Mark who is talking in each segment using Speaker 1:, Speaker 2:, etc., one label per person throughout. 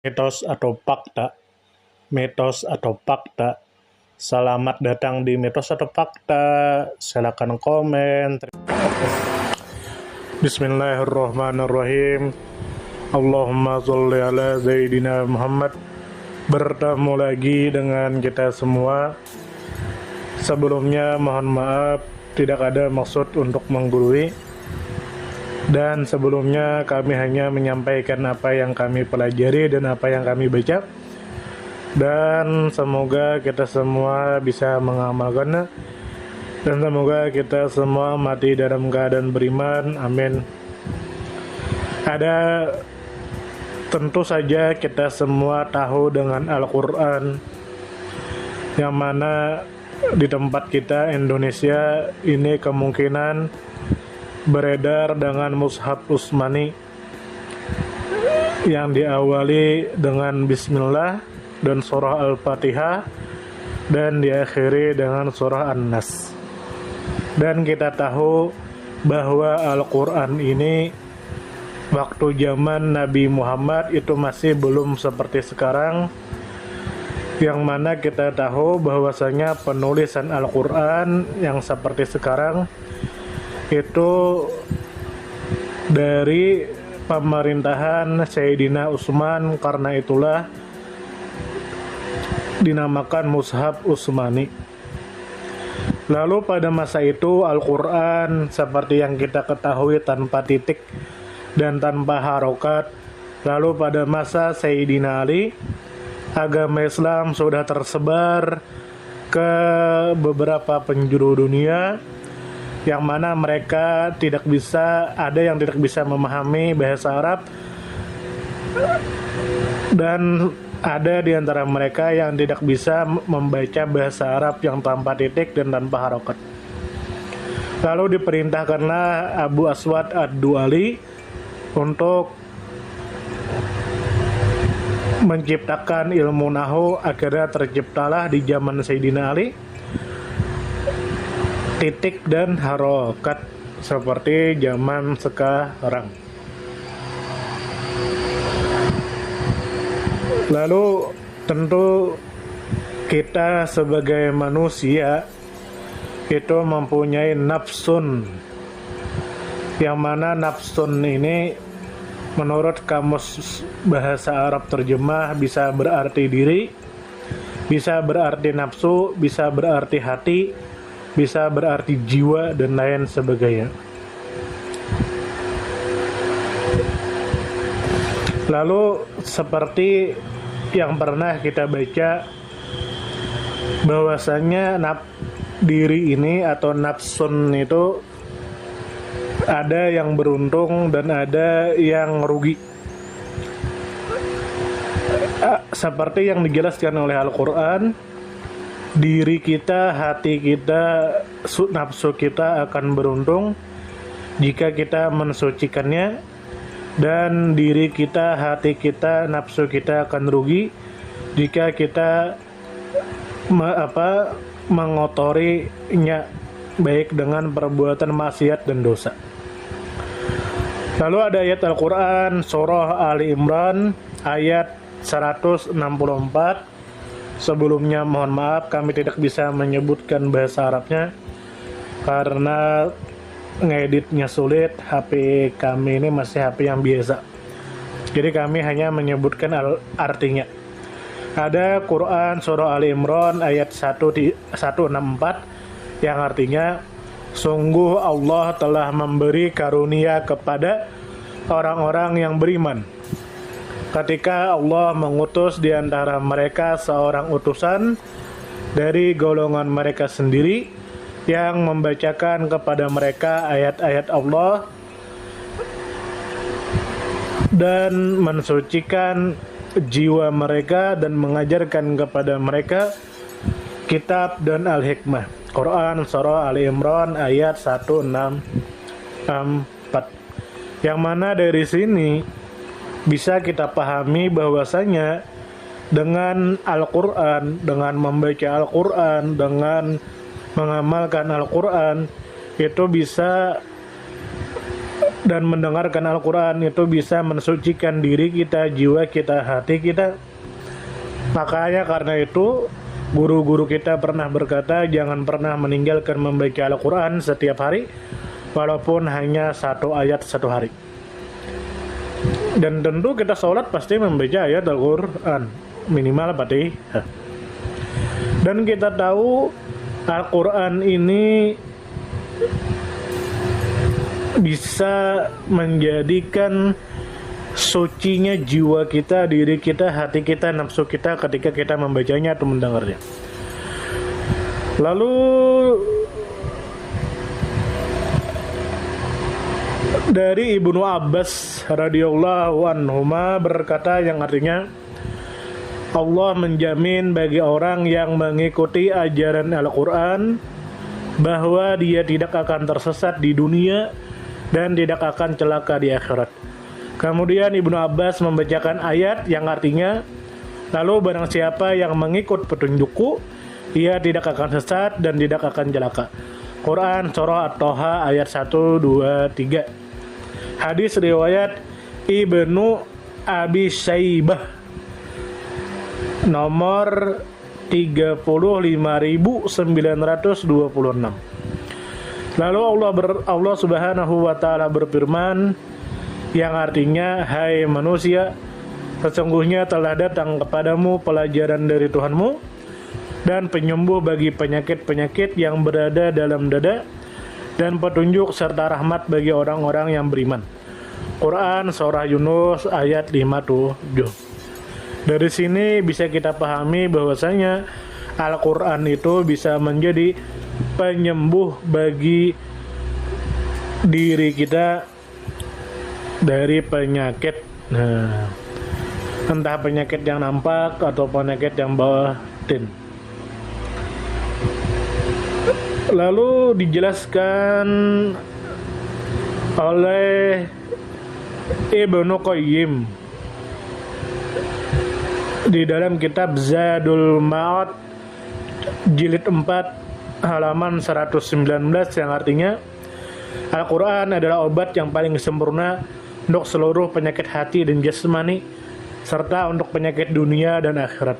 Speaker 1: Mitos atau fakta? Mitos atau fakta? Selamat datang di Mitos atau Fakta. Silakan komen. Bismillahirrahmanirrahim. Allahumma sholli ala Sayyidina Muhammad. Bertemu lagi dengan kita semua. Sebelumnya mohon maaf, tidak ada maksud untuk menggurui. Dan sebelumnya kami hanya menyampaikan apa yang kami pelajari dan apa yang kami baca. Dan semoga kita semua bisa mengamalkannya. Dan semoga kita semua mati dalam keadaan beriman. Amin. Tentu saja kita semua tahu dengan Al-Quran, yang mana di tempat kita Indonesia ini kemungkinan beredar dengan mushaf Utsmani yang diawali dengan Bismillah dan surah Al-Fatihah dan diakhiri dengan surah An-Nas. Dan kita tahu bahwa Al-Quran ini waktu zaman Nabi Muhammad itu masih belum seperti sekarang, yang mana kita tahu bahwasanya penulisan Al-Quran yang seperti sekarang itu dari pemerintahan Sayyidina Utsman, karena itulah dinamakan Mushaf Utsmani. Lalu pada masa itu Al-Quran seperti yang kita ketahui tanpa titik dan tanpa harokat. Lalu pada masa Sayyidina Ali, agama Islam sudah tersebar ke beberapa penjuru dunia, yang mana mereka ada yang tidak bisa memahami bahasa Arab, dan ada di antara mereka yang tidak bisa membaca bahasa Arab yang tanpa titik dan tanpa harokat. Lalu diperintahkanlah Abu Aswad Ad-Du'ali untuk menciptakan ilmu nahwu. Akhirnya terciptalah di zaman Sayyidina Ali titik dan harokat seperti zaman sekarang. Lalu tentu kita sebagai manusia itu mempunyai nafsun, yang mana nafsun ini menurut kamus bahasa Arab terjemah bisa berarti diri, bisa berarti nafsu, bisa berarti hati, bisa berarti jiwa, dan lain sebagainya. Lalu seperti yang pernah kita baca, bahwasanya diri ini atau nafsun itu ada yang beruntung dan ada yang rugi. Seperti yang dijelaskan oleh Al-Quran, diri kita, hati kita, nafsu kita akan beruntung jika kita mensucikannya, dan diri kita, hati kita, nafsu kita akan rugi jika kita mengotorinya, baik dengan perbuatan maksiat dan dosa. Lalu ada ayat Al-Quran surah Ali Imran ayat 164. Sebelumnya mohon maaf, kami tidak bisa menyebutkan bahasa Arabnya karena ngeditnya sulit. HP kami ini masih HP yang biasa, jadi kami hanya menyebutkan artinya. Ada Quran surah Ali Imran ayat 164 yang artinya, sungguh Allah telah memberi karunia kepada orang-orang yang beriman ketika Allah mengutus di antara mereka seorang utusan dari golongan mereka sendiri yang membacakan kepada mereka ayat-ayat Allah dan mensucikan jiwa mereka dan mengajarkan kepada mereka kitab dan al-hikmah. Quran surah Ali Imran ayat 164. Yang mana dari sini bisa kita pahami bahwasanya dengan Al-Quran, dengan membaca Al-Quran, dengan mengamalkan Al-Quran, itu bisa dan mendengarkan Al-Quran itu bisa mensucikan diri kita, jiwa kita, hati kita. Makanya karena itu guru-guru kita pernah berkata, jangan pernah meninggalkan membaca Al-Quran setiap hari, walaupun hanya satu ayat satu hari. Dan tentu kita sholat pasti membaca ayat Al-Quran, minimal Fatihah. Dan kita tahu Al-Quran ini bisa menjadikan sucinya jiwa kita, diri kita, hati kita, nafsu kita ketika kita membacanya atau mendengarnya. Lalu dari Ibnu Abbas radhiyallahu anhuma berkata yang artinya, Allah menjamin bagi orang yang mengikuti ajaran Al-Quran bahwa dia tidak akan tersesat di dunia dan tidak akan celaka di akhirat. Kemudian Ibnu Abbas membacakan ayat yang artinya, lalu barang siapa yang mengikut petunjukku, ia tidak akan sesat dan tidak akan celaka. Quran Surah At-Toha ayat 1, 2, 3. Hadis riwayat Ibnu Abi Syaibah nomor 35.926. Lalu Allah Subhanahu wa taala berfirman yang artinya, hai manusia, sesungguhnya telah datang kepadamu pelajaran dari Tuhanmu dan penyembuh bagi penyakit-penyakit yang berada dalam dada dan petunjuk serta rahmat bagi orang-orang yang beriman. Quran Surah Yunus ayat 57. Dari sini bisa kita pahami bahwasanya Al-Quran itu bisa menjadi penyembuh bagi diri kita dari penyakit, entah penyakit yang nampak atau penyakit yang batin. Lalu dijelaskan oleh Ibnu Qayyim di dalam kitab Zadul Ma'ad jilid 4 halaman 119 yang artinya, Al-Quran adalah obat yang paling sempurna untuk seluruh penyakit hati dan jasmani serta untuk penyakit dunia dan akhirat.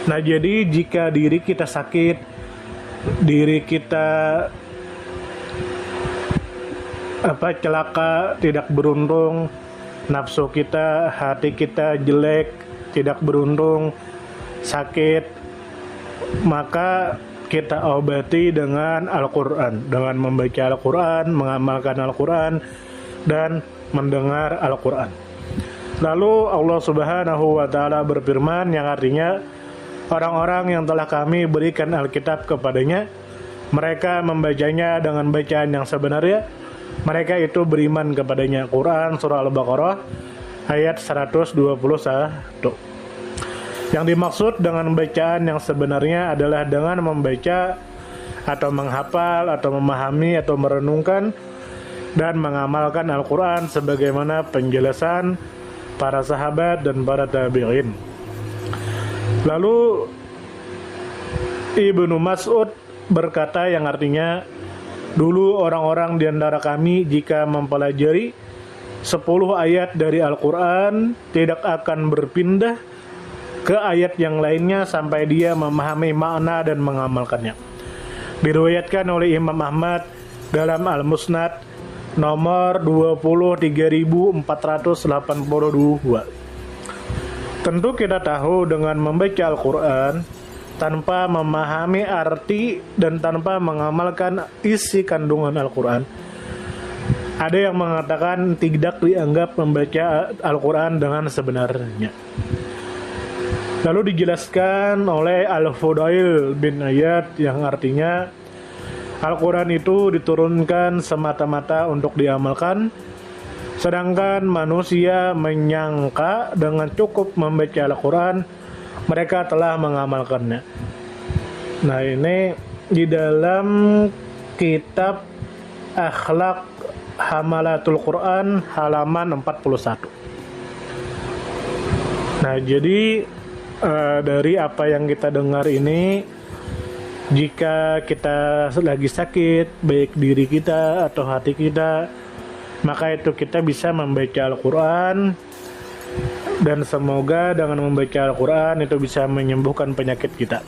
Speaker 1: Nah, jadi jika diri kita sakit, diri kita celaka, tidak beruntung, nafsu kita, hati kita jelek, tidak beruntung, sakit, maka kita obati dengan Al-Quran, dengan membaca Al-Quran, mengamalkan Al-Quran, dan mendengar Al-Quran. Lalu Allah Subhanahu wa ta'ala berfirman yang artinya, orang-orang yang telah kami berikan Alkitab kepadanya, mereka membacanya dengan bacaan yang sebenarnya, mereka itu beriman kepadanya. Quran Surah Al-Baqarah ayat 121. Yang dimaksud dengan bacaan yang sebenarnya adalah dengan membaca atau menghafal atau memahami atau merenungkan dan mengamalkan Al-Quran sebagaimana penjelasan para sahabat dan para tabi'in. Lalu Ibnu Mas'ud berkata yang artinya, dulu orang-orang di antara kami jika mempelajari 10 ayat dari Al-Quran tidak akan berpindah ke ayat yang lainnya sampai dia memahami makna dan mengamalkannya. Diriwayatkan oleh Imam Ahmad dalam Al-Musnad nomor 23.482. Tentu kita tahu dengan membaca Al-Quran tanpa memahami arti dan tanpa mengamalkan isi kandungan Al-Quran, ada yang mengatakan tidak dianggap membaca Al-Quran dengan sebenarnya. Lalu dijelaskan oleh Al-Fudail bin Iyad yang artinya, Al-Quran itu diturunkan semata-mata untuk diamalkan, sedangkan manusia menyangka dengan cukup membaca Al-Quran mereka telah mengamalkannya. Nah, ini di dalam kitab Akhlak Hamalatul Quran halaman 41. Nah, jadi dari apa yang kita dengar ini, Jika kita lagi sakit, baik diri kita atau hati kita, maka itu kita bisa membaca Al-Quran, dan semoga dengan membaca Al-Quran itu bisa menyembuhkan penyakit kita.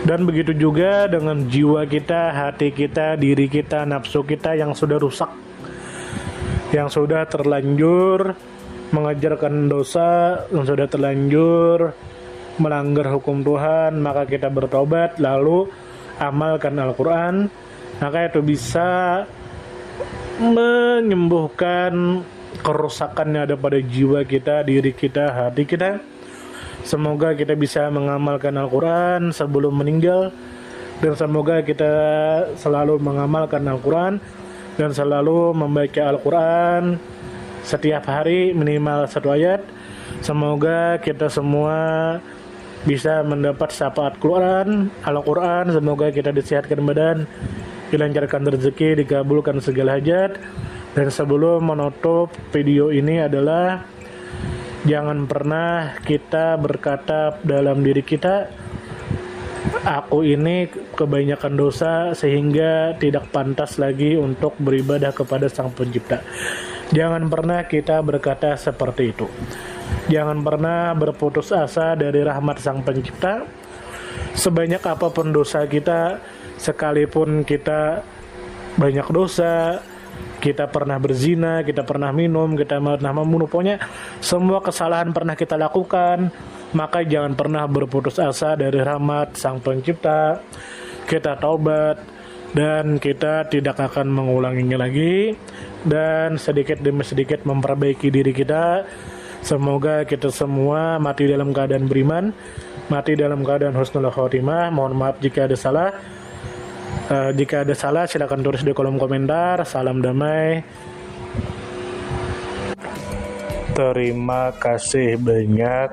Speaker 1: Dan begitu juga dengan jiwa kita, hati kita, diri kita, nafsu kita yang sudah rusak, yang sudah terlanjur mengajarkan dosa, yang sudah terlanjur melanggar hukum Tuhan, maka kita bertobat lalu amalkan Al-Quran, maka itu bisa menyembuhkan kerusakan yang ada pada jiwa kita, diri kita, hati kita. Semoga kita bisa mengamalkan Al-Quran sebelum meninggal, dan semoga kita selalu mengamalkan Al-Quran dan selalu membaca Al-Quran setiap hari minimal 1 ayat. Semoga kita semua bisa mendapat syafaat Al-Quran. Semoga kita disehatkan badan, dilancarkan rezeki, dikabulkan segala hajat. Dan sebelum menutup video ini adalah jangan pernah kita berkata dalam diri kita, aku ini kebanyakan dosa sehingga tidak pantas lagi untuk beribadah kepada Sang Pencipta. Jangan pernah kita berkata seperti itu. Jangan pernah berputus asa dari rahmat Sang Pencipta. Sebanyak apapun dosa kita, sekalipun kita banyak dosa, kita pernah berzina, kita pernah minum, kita pernah membunuh, pokoknya semua kesalahan pernah kita lakukan, maka jangan pernah berputus asa dari rahmat Sang Pencipta. Kita taubat dan kita tidak akan mengulanginya lagi, dan sedikit demi sedikit memperbaiki diri kita. Semoga kita semua mati dalam keadaan beriman, mati dalam keadaan husnul khotimah. Mohon maaf jika ada salah. Jika ada salah silakan tulis di kolom komentar. Salam damai. Terima kasih banyak.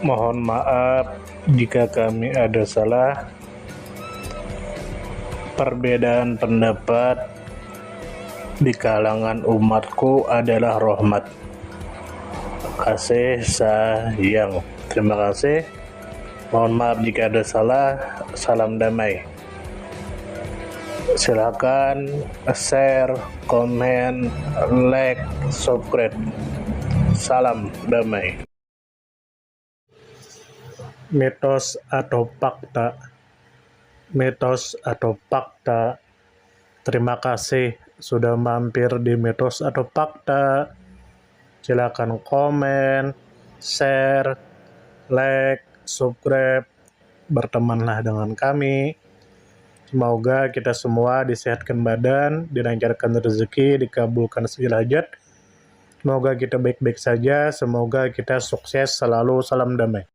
Speaker 1: Mohon maaf jika kami ada salah. Perbedaan pendapat di kalangan umatku adalah rahmat. Kasih sayang. Terima kasih. Mohon maaf jika ada salah. Salam damai. Silakan share, komen, like, subscribe. Salam damai. Mitos atau fakta? Mitos atau fakta? Terima kasih sudah mampir di Mitos atau Fakta. Silakan komen, share, like, subscribe, bertemanlah dengan kami. Semoga kita semua disehatkan badan, dilancarkan rezeki, dikabulkan segala hajat. Semoga kita baik-baik saja, semoga kita sukses selalu. Salam damai.